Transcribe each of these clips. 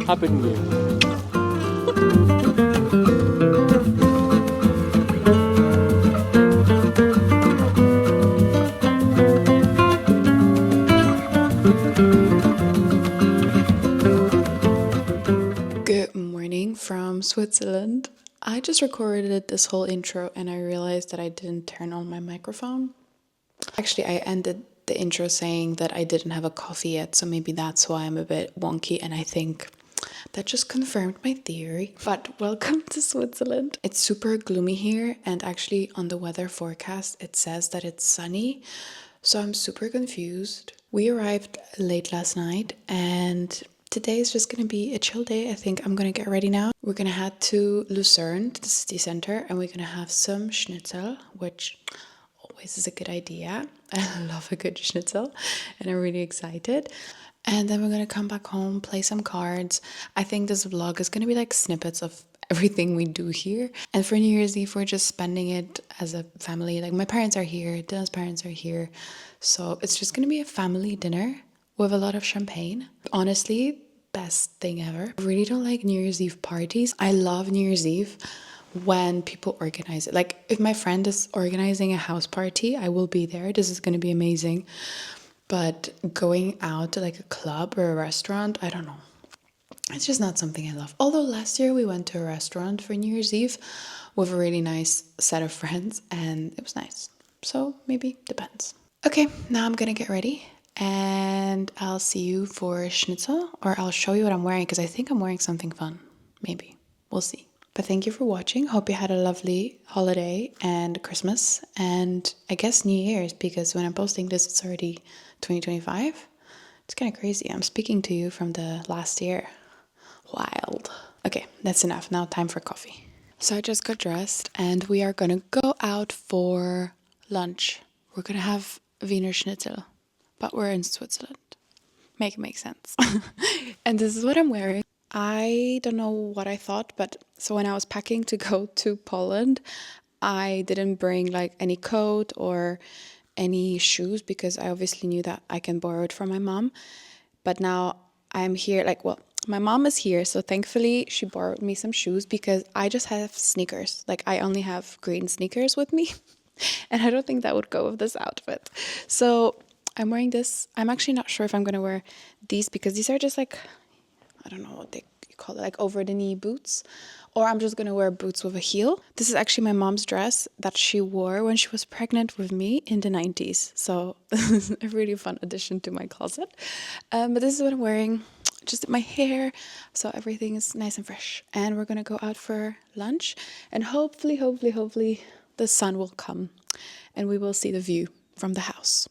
Happy New Year. Good morning from Switzerland. I just recorded this whole intro and I realized that I didn't turn on my microphone. Actually, I ended the intro saying that I didn't have a coffee yet, so maybe that's why I'm a bit wonky, and I think that just confirmed my theory. But welcome to Switzerland. It's super gloomy here, and actually on the weather forecast it says that it's sunny, so I'm super confused. We arrived late last night and today is just gonna be a chill day. I think I'm gonna get ready now. We're gonna head to Lucerne, to the city center, and we're gonna have some schnitzel, which always is a good idea. I love a good schnitzel and I'm really excited. And then we're gonna come back home, play some cards. I think this vlog is gonna be like snippets of everything we do here. And for New Year's Eve, we're just spending it as a family. Like my parents are here, Dylan's parents are here. So it's just gonna be a family dinner with a lot of champagne. Honestly, best thing ever. I really don't like New Year's Eve parties. I love New Year's Eve when people organize it. Like if my friend is organizing a house party, I will be there. This is gonna be amazing. But going out to like a club or a restaurant, I don't know. It's just not something I love. Although last year we went to a restaurant for New Year's Eve with a really nice set of friends and it was nice. So maybe depends. Okay, now I'm gonna get ready and I'll see you for schnitzel, or I'll show you what I'm wearing because I think I'm wearing something fun. Maybe. We'll see. But thank you for watching. Hope you had a lovely holiday and Christmas and I guess New Year's, because when I'm posting this it's already 2025. It's kind of crazy. I'm speaking to you from the last year. Wild. Okay, that's enough. Now time for coffee. So I just got dressed and we are gonna go out for lunch. We're gonna have Wiener Schnitzel, but we're in Switzerland. Make it make sense. And this is what I'm wearing. I don't know what I thought, but so when I was packing to go to Poland, I didn't bring like any coat or any shoes because I obviously knew that I can borrow it from my mom. But now I'm here, like, well, my mom is here, so thankfully she borrowed me some shoes because I just have sneakers. Like I only have green sneakers with me and I don't think that would go with this outfit. So I'm wearing this. I'm actually not sure if I'm gonna wear these because these are just like, I don't know what they call it, like over the knee boots, or I'm just gonna wear boots with a heel. This is actually my mom's dress that she wore when she was pregnant with me in the 90s. So this is a really fun addition to my closet. But this is what I'm wearing. Just did my hair, so everything is nice and fresh. And we're gonna go out for lunch and hopefully the sun will come and we will see the view from the house.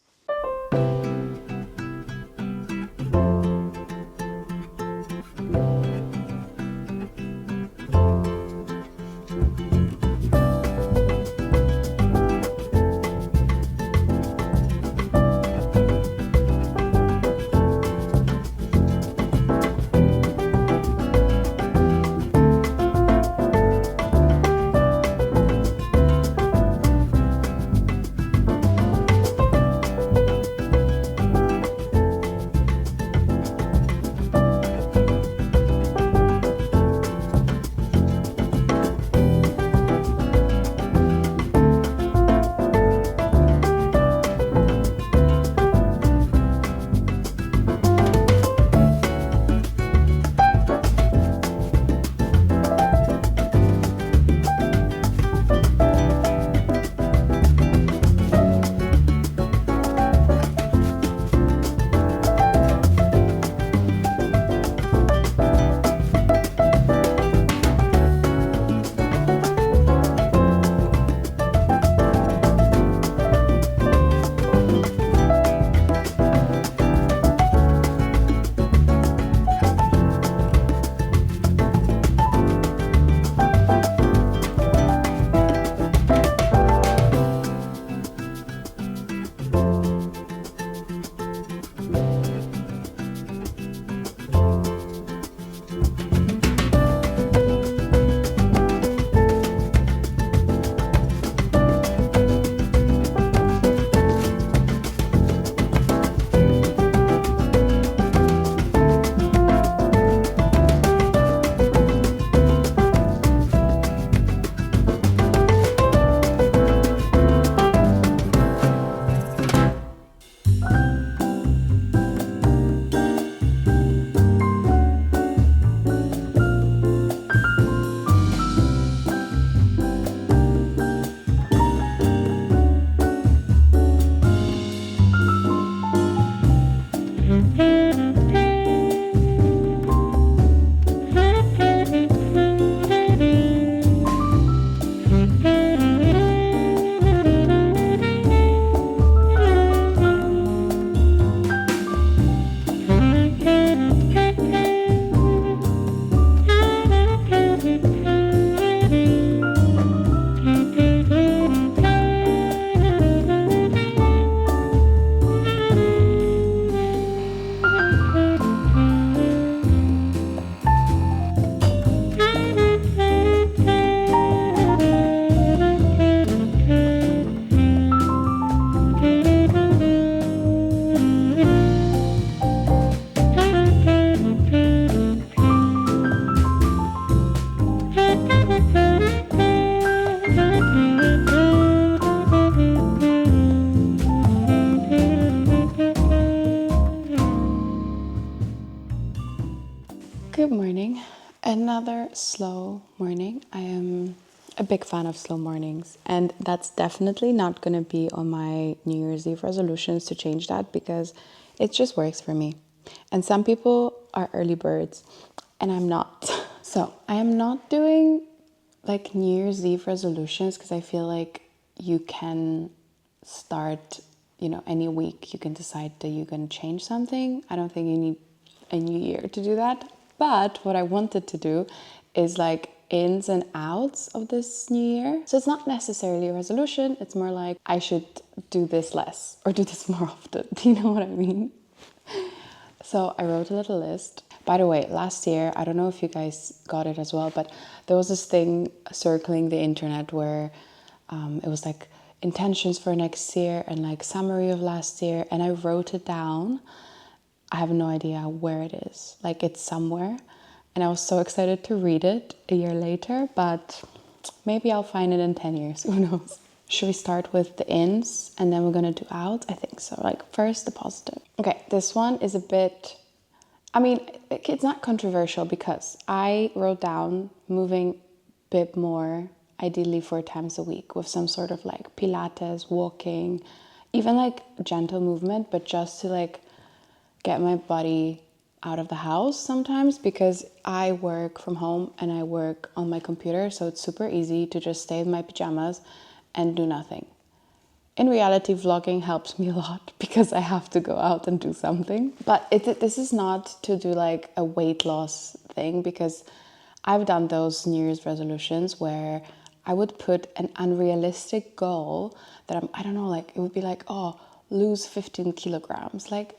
slow morning. I am a big fan of slow mornings, and that's definitely not going to be on my New Year's Eve resolutions to change that, because it just works for me. And some people are early birds, and I'm not. So I am not doing like New Year's Eve resolutions because I feel like you can start, any week you can decide that you're going to change something. I don't think you need a new year to do that. But what I wanted to do is like ins and outs of this new year. So it's not necessarily a resolution. It's more like I should do this less or do this more often. Do you know what I mean? So I wrote a little list. By the way, last year, I don't know if you guys got it as well, but there was this thing circling the internet where it was like intentions for next year and like summary of last year. And I wrote it down. I have no idea where it is. Like it's somewhere. And I was so excited to read it a year later, but maybe I'll find it in 10 years. Who knows? Should we start with the ins and then we're going to do outs? I think so. Like first the positive. Okay, this one is a bit, it's not controversial because I wrote down moving a bit more, ideally 4 times a week with some sort of like Pilates, walking, even like gentle movement, but just to like get my body out of the house sometimes, because I work from home and I work on my computer, so it's super easy to just stay in my pajamas and do nothing. In reality, vlogging helps me a lot because I have to go out and do something. But this is not to do like a weight loss thing, because I've done those New Year's resolutions where I would put an unrealistic goal that I don't know, like it would be like, oh, lose 15 kilograms. Like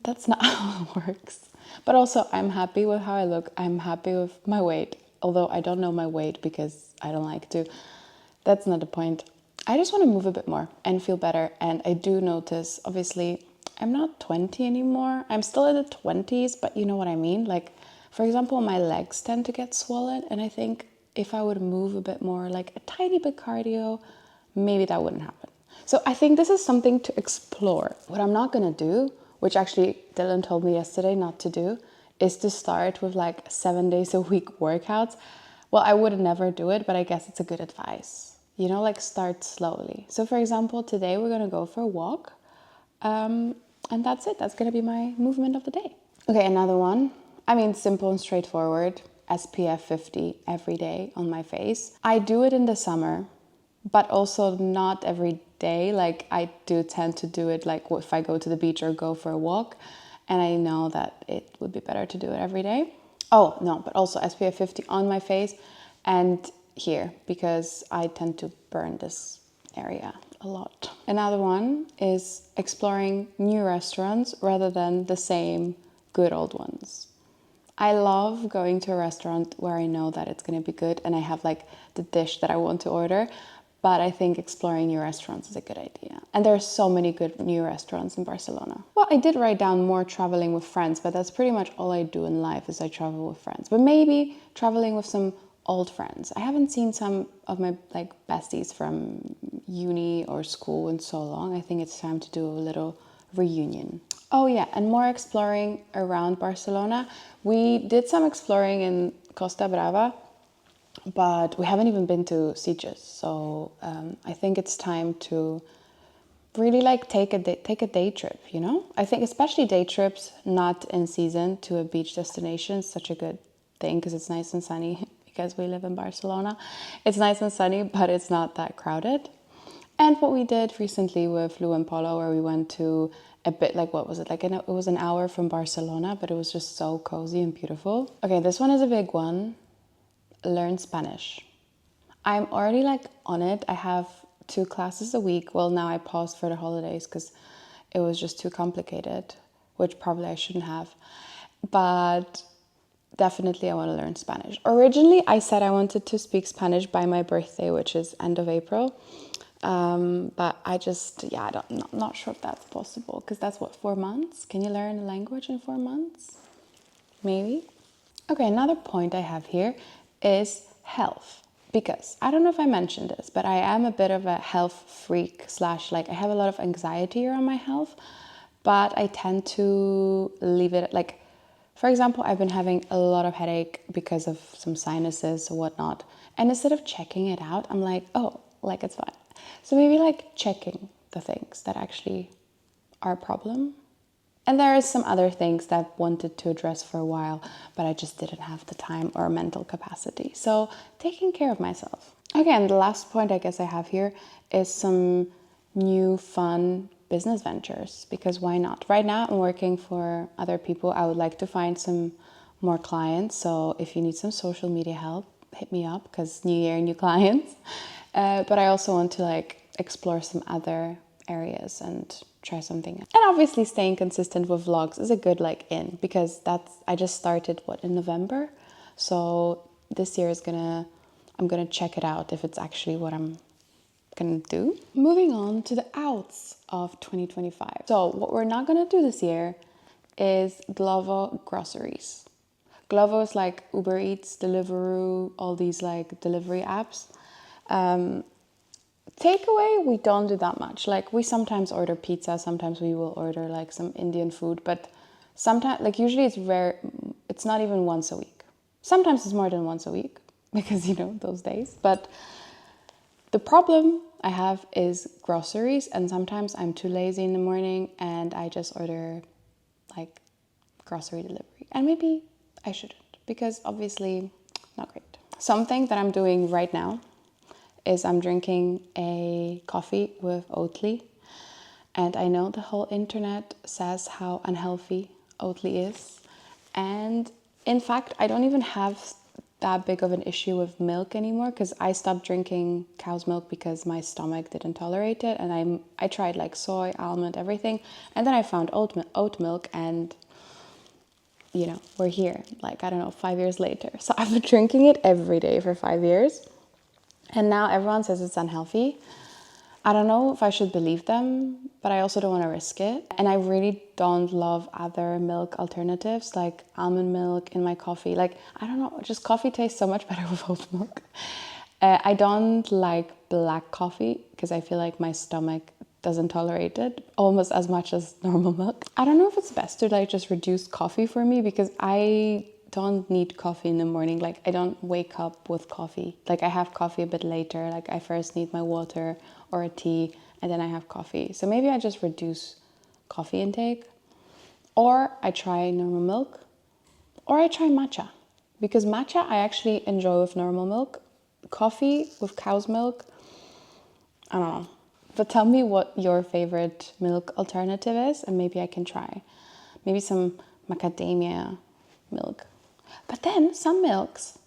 that's not how it works. But also I'm happy with how I look. I'm happy with my weight, although I don't know my weight because I don't like to. That's not the point. I just want to move a bit more and feel better. And I do notice, obviously, I'm not 20 anymore. I'm still in the 20s, but you know what I mean? Like, for example, my legs tend to get swollen. And I think if I would move a bit more, like a tiny bit cardio, maybe that wouldn't happen. So I think this is something to explore. What I'm not going to do, which actually Dylan told me yesterday not to do, is to start with like 7 days a week workouts. Well, I would never do it, but I guess it's a good advice. Like start slowly. So for example, today we're going to go for a walk. And that's it. That's going to be my movement of the day. Okay, another one. Simple and straightforward. SPF 50 every day on my face. I do it in the summer, but also not every day. Like I do tend to do it like if I go to the beach or go for a walk. And I know that it would be better to do it every day. Oh, no, but also SPF 50 on my face and here, because I tend to burn this area a lot. Another one is exploring new restaurants rather than the same good old ones. I love going to a restaurant where I know that it's going to be good and I have like the dish that I want to order, but I think exploring new restaurants is a good idea. And there are so many good new restaurants in Barcelona. Well, I did write down more traveling with friends, but that's pretty much all I do in life is I travel with friends. But maybe traveling with some old friends. I haven't seen some of my like besties from uni or school in so long. I think it's time to do a little reunion. Oh yeah, and more exploring around Barcelona. We did some exploring in Costa Brava, but we haven't even been to Sitges. So I think it's time to really like take a day trip, I think especially day trips not in season to a beach destination is such a good thing because it's nice and sunny. Because we live in Barcelona. It's nice and sunny, but it's not that crowded. And what we did recently with Lou and Paulo, where we went to a bit like, what was it? Like it was an hour from Barcelona, but it was just so cozy and beautiful. Okay, this one is a big one. Learn Spanish. I'm already like on it. I have 2 classes a week. Well, now I paused for the holidays because it was just too complicated, which probably I shouldn't have. But definitely I want to learn Spanish. Originally, I said I wanted to speak Spanish by my birthday, which is end of April. But I just, I'm not sure if that's possible because that's 4 months? Can you learn a language in 4 months? Maybe. Okay, another point I have here is health. Because I don't know if I mentioned this, but I am a bit of a health freak / like I have a lot of anxiety around my health, but I tend to leave it like For example, I've been having a lot of headache because of some sinuses or whatnot. And instead of checking it out, I'm like, oh, like it's fine. So maybe like checking the things that actually are a problem. And there are some other things that I've wanted to address for a while, but I just didn't have the time or mental capacity. So taking care of myself. Okay, and the last point I guess I have here is some new fun business ventures, because why not? Right now I'm working for other people. I would like to find some more clients. So if you need some social media help, hit me up, because new year, new clients. But I also want to like explore some other areas and try something. And obviously staying consistent with vlogs is a good like in, because I just started in November. So this year I'm gonna check it out if it's actually what I'm gonna do. Moving on to the outs of 2025. So what we're not gonna do this year is Glovo groceries. Glovo is like Uber Eats, Deliveroo, all these like delivery apps. Takeaway, we don't do that much. Like we sometimes order pizza, sometimes we will order like some Indian food, but sometimes, like usually it's rare, it's not even once a week. Sometimes it's more than once a week because, you know, those days. But the problem I have is groceries, and sometimes I'm too lazy in the morning and I just order like grocery delivery. And maybe I shouldn't, because obviously not great. Something that I'm doing right now is I'm drinking a coffee with Oatly. And I know the whole internet says how unhealthy Oatly is. And in fact, I don't even have that big of an issue with milk anymore, because I stopped drinking cow's milk because my stomach didn't tolerate it. And I tried like soy, almond, everything. And then I found oat milk, and you know, we're here, like, I don't know, 5 years later. So I've been drinking it every day for 5 years. And now everyone says it's unhealthy. I don't know if I should believe them, but I also don't want to risk it. And I really don't love other milk alternatives, like almond milk in my coffee. Like, I don't know, just coffee tastes so much better with oat milk. I don't like black coffee because I feel like my stomach doesn't tolerate it almost as much as normal milk. I don't know if it's best to like just reduce coffee for me, because I don't need coffee in the morning. Like, I don't wake up with coffee. Like, I have coffee a bit later. Like, I first need my water or a tea, and then I have coffee. So maybe I just reduce coffee intake, or I try normal milk, or I try matcha, because matcha I actually enjoy with normal milk. Coffee with cow's milk, I don't know. But tell me what your favorite milk alternative is, and maybe I can try. Maybe some macadamia milk. But then some milks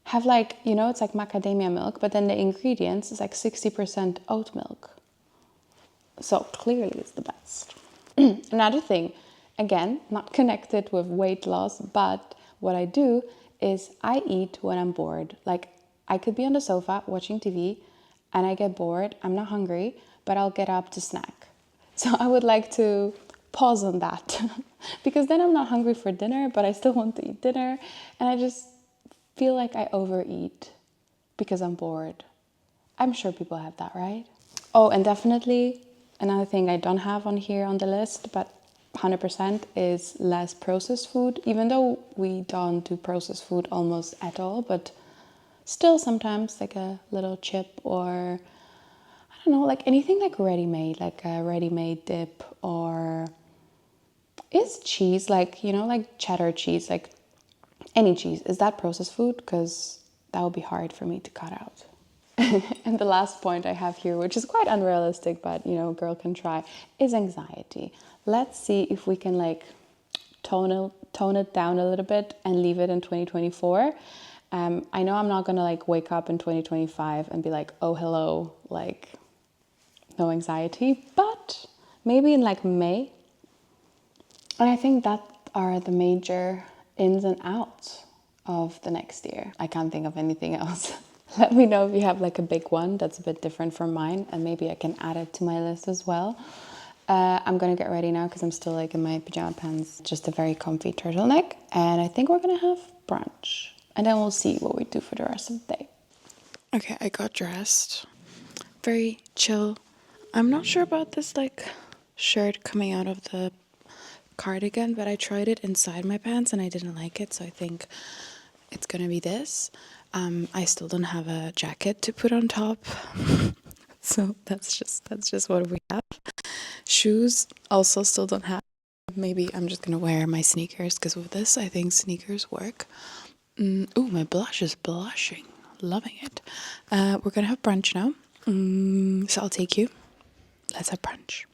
have like, you know, it's like macadamia milk, but then the ingredients is like 60% oat milk. So clearly it's the best. Another thing, again, not connected with weight loss, but what I do is I eat when I'm bored. Like, I could be on the sofa watching TV and I get bored. I'm not hungry, but I'll get up to snack. So I would like to pause on that because then I'm not hungry for dinner, but I still want to eat dinner. And I just feel like I overeat because I'm bored. I'm sure people have that, right? Oh, and definitely another thing I don't have on here on the list, but 100% is less processed food, even though we don't do processed food almost at all, but still sometimes like a little chip, or I don't know, like anything like ready-made, like a ready-made dip, or is cheese, like, you know, like cheddar cheese, like any cheese, is that processed food? Because that would be hard for me to cut out. And the last point I have here, which is quite unrealistic, but you know, girl can try, is anxiety. Let's see if we can like tone it down a little bit and leave it in 2024. I know I'm not gonna like wake up in 2025 and be like, oh hello, like no anxiety, but maybe in like May. And I think that are the major ins and outs of the next year. I can't think of anything else. Let me know if you have like a big one that's a bit different from mine, and maybe I can add it to my list as well. I'm gonna get ready now because I'm still like in my pajama pants, just a very comfy turtleneck, and I think we're gonna have brunch, and then we'll see what we do for the rest of the day. Okay, I got dressed. Very chill. I'm not sure about this like shirt coming out of the cardigan, but I tried it inside my pants and I didn't like it, so I think it's gonna be this. I still don't have a jacket to put on top. So that's just what we have. Shoes also still don't have. Maybe I'm just gonna wear my sneakers, because with this I think sneakers work. Oh, my blush is blushing. Loving it. We're gonna have brunch now. So I'll take you. Let's have brunch.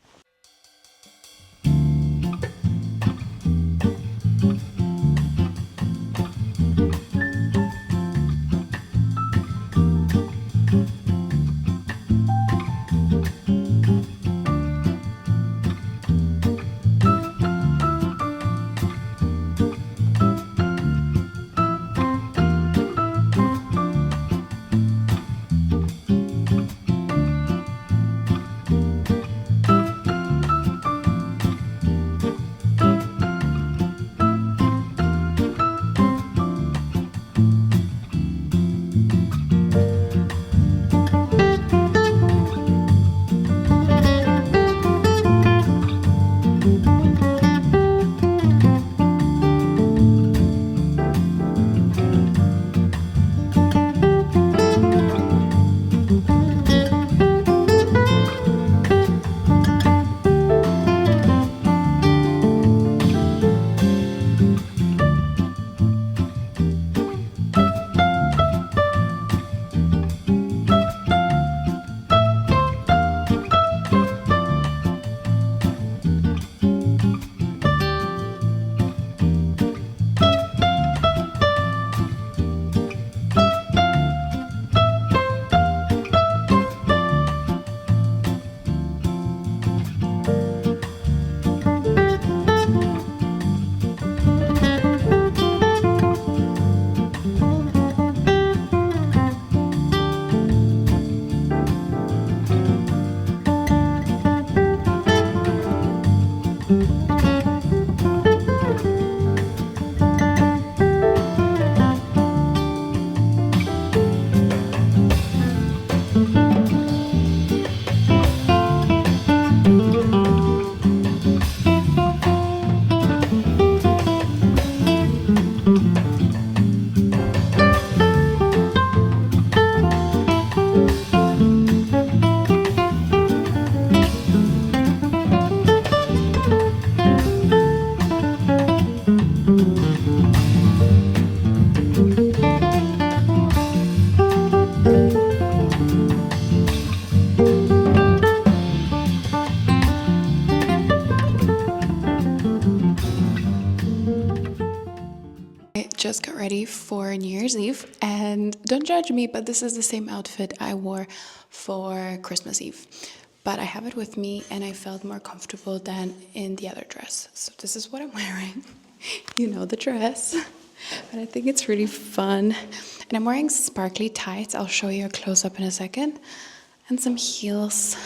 I just got ready for New Year's Eve, and don't judge me, but this is the same outfit I wore for Christmas Eve. But I have it with me and I felt more comfortable than in the other dress. So this is what I'm wearing. You know, the dress. But I think it's really fun. And I'm wearing sparkly tights. I'll show you a close-up in a second. And some heels.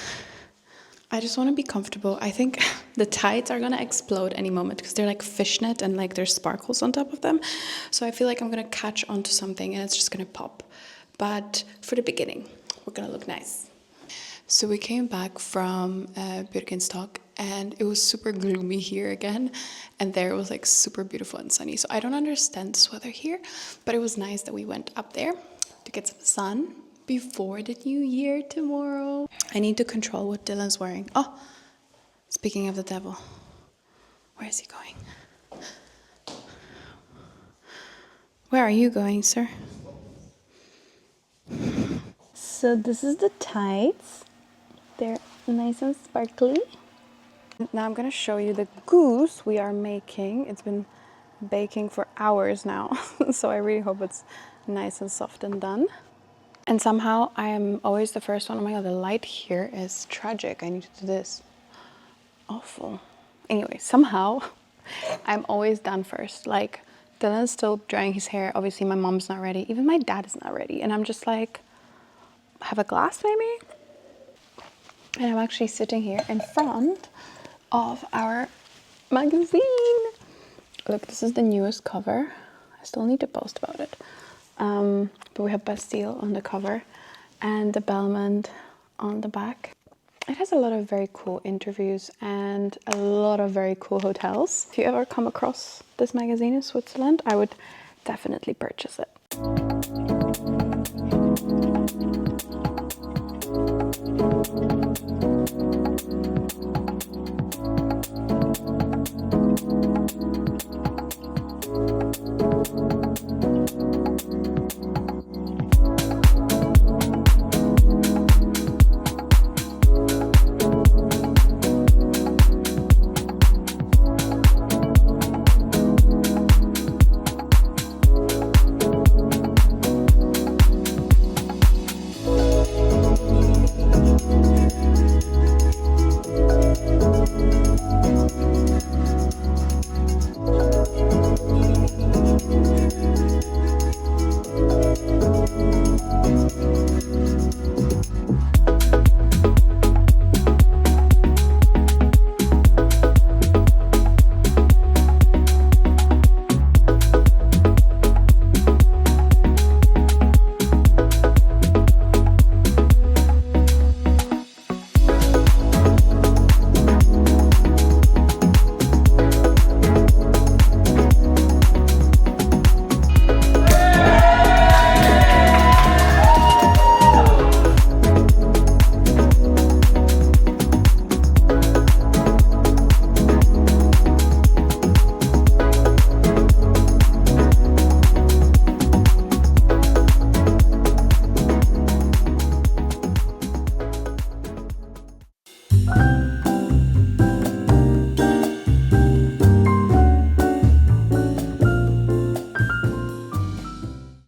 I just want to be comfortable. I think the tights are gonna explode any moment because they're like fishnet and like there's sparkles on top of them. So I feel like I'm gonna catch onto something and it's just gonna pop. But for the beginning, we're gonna look nice. So we came back from Burgenstock and it was super gloomy here again, and there it was like super beautiful and sunny. So I don't understand this weather here, but it was nice that we went up there to get some sun before the new year tomorrow. I need to control what Dylan's wearing. Oh, speaking of the devil, where is he going? Where are you going, sir? So this is the tights. They're nice and sparkly. Now I'm gonna show you the goose we are making. It's been baking for hours now, so I really hope it's nice and soft and done. And somehow I am always the first one. Oh my god, the light here is tragic. I need to do this. Awful. Anyway, somehow I'm always done first. Like, Dylan's still drying his hair. Obviously my mom's not ready. Even my dad is not ready. And I'm just like, have a glass maybe? And I'm actually sitting here in front of our magazine. Look, this is the newest cover. I still need to post about it. But we have Bastille on the cover and the Belmont on the back. It has a lot of very cool interviews and a lot of very cool hotels. If you ever come across this magazine in Switzerland, I would definitely purchase it.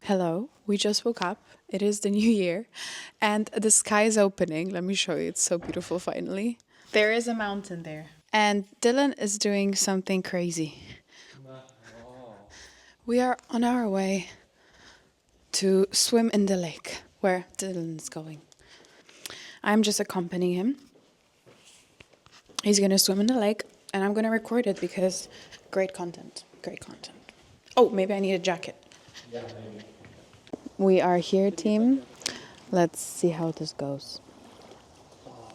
Hello, we just woke up. It is the new year and the sky is opening. Let me show you. It's so beautiful finally. There is a mountain there. And Dylan is doing something crazy. We are on our way to swim in the lake where Dylan is going. I'm just accompanying him. He's going to swim in the lake and I'm going to record it because great content. Great content. Oh, maybe I need a jacket. Yeah, maybe. We are here, team. Let's see how this goes.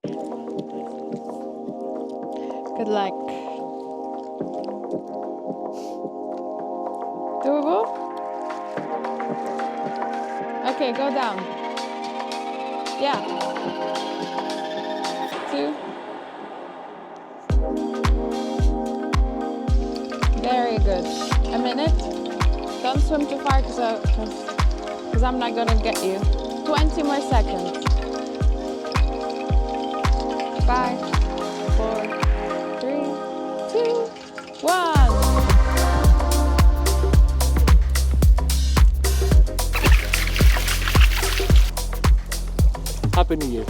Good luck. Doable? Okay, go down. Yeah. 2. Very good. A minute. Don't swim too far because I'm not gonna get you. 20 more seconds. 5, 4, 3, 2, 1. Happy New Year.